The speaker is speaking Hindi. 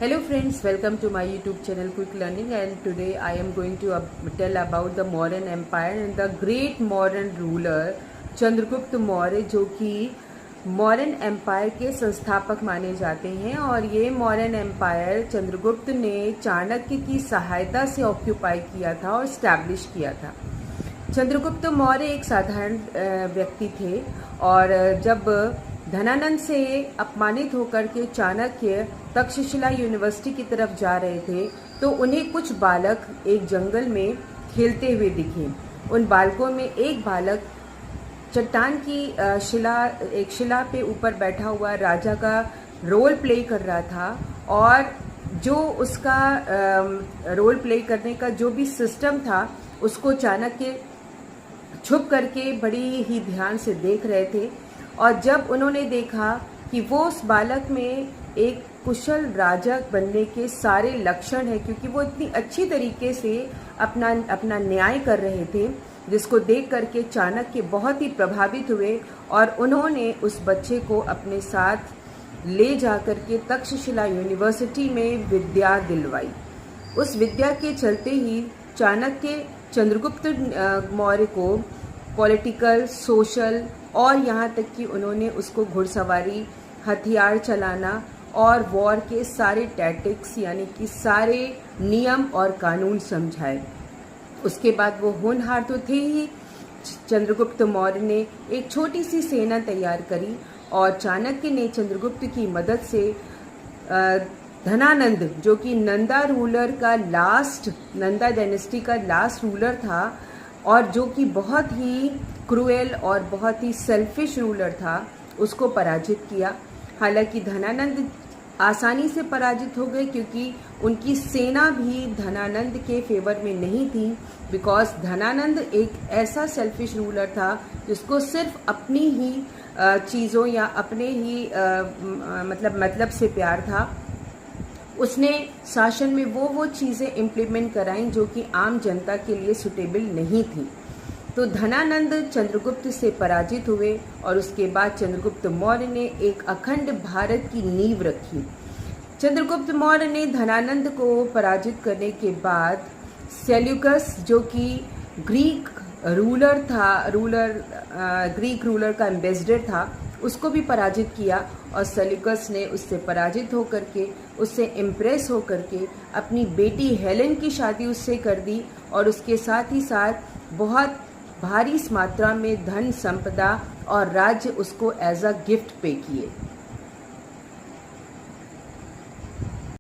Hello friends, welcome to my YouTube channel Quick Learning, and today I am going to tell about the Mauryan Empire and the great Mauryan ruler Chandragupta Maurya, जो कि मौर्यन एम्पायर के संस्थापक माने जाते हैं। और ये मौर्यन एम्पायर चंद्रगुप्त ने चाणक्य की सहायता से ऑक्यूपाई किया था और स्टैब्लिश किया था। चंद्रगुप्त मौर्य एक साधारण व्यक्ति थे, और जब धनानंद से अपमानित होकर के चाणक्य तक्षशिला यूनिवर्सिटी की तरफ जा रहे थे, तो उन्हें कुछ बालक एक जंगल में खेलते हुए दिखे। उन बालकों में एक बालक चट्टान की शिला पे ऊपर बैठा हुआ राजा का रोल प्ले कर रहा था, और जो उसका रोल प्ले करने का जो भी सिस्टम था उसको चाणक्य छुप करके बड़ी ही ध्यान से देख रहे थे। और जब उन्होंने देखा कि वो उस बालक में एक कुशल राजा बनने के सारे लक्षण हैं, क्योंकि वो इतनी अच्छी तरीके से अपना न्याय कर रहे थे, जिसको देख करके चाणक्य बहुत ही प्रभावित हुए और उन्होंने उस बच्चे को अपने साथ ले जाकर के तक्षशिला यूनिवर्सिटी में विद्या दिलवाई। उस विद्या के चलते ही चाणक्य चंद्रगुप्त मौर्य को पॉलिटिकल, सोशल और यहाँ तक कि उन्होंने उसको घुड़सवारी, हथियार चलाना और वॉर के सारे टैक्टिक्स यानी कि सारे नियम और कानून समझाए। उसके बाद वो होनहार तो थे ही, चंद्रगुप्त मौर्य ने एक छोटी सी सेना तैयार करी, और चाणक्य ने चंद्रगुप्त की मदद से धनानंद, जो कि नंदा डायनेस्टी का लास्ट रूलर था, और जो कि बहुत ही क्रूएल और बहुत ही सेल्फिश रूलर था, उसको पराजित किया। हालांकि धनानंद आसानी से पराजित हो गए, क्योंकि उनकी सेना भी धनानंद के फेवर में नहीं थी, बिकॉज धनानंद एक ऐसा सेल्फिश रूलर था जिसको सिर्फ अपनी ही चीज़ों या अपने ही मतलब से प्यार था। उसने शासन में वो चीज़ें इम्प्लीमेंट कराई जो कि आम जनता के लिए सुटेबल नहीं थी। तो धनानंद चंद्रगुप्त से पराजित हुए, और उसके बाद चंद्रगुप्त मौर्य ने एक अखंड भारत की नींव रखी। चंद्रगुप्त मौर्य ने धनानंद को पराजित करने के बाद सेल्यूकस, जो कि ग्रीक रूलर का एम्बेसडर था, उसको भी पराजित किया। और सेल्यूकस ने उससे पराजित होकर के, उससे इम्प्रेस होकर के अपनी बेटी हेलेन की शादी उससे कर दी, और उसके साथ ही साथ बहुत भारी मात्रा में धन संपदा और राज्य उसको एज अ गिफ्ट पे किए।